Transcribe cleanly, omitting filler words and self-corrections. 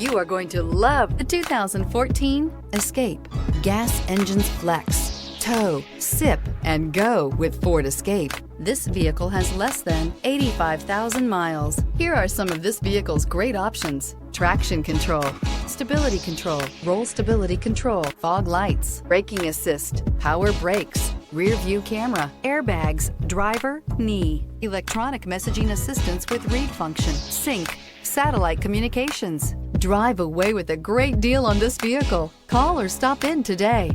You are going to love the 2014 Escape. Gas engines flex, tow, sip, and go with Ford Escape. This vehicle has less than 85,000 miles. Here are some of this vehicle's great options: traction control, stability control, roll stability control, fog lights, braking assist, power brakes, rear view camera, airbags, driver, knee, electronic messaging assistance with read function, sync, satellite communications. Drive away with a great deal on this vehicle. Call or stop in today.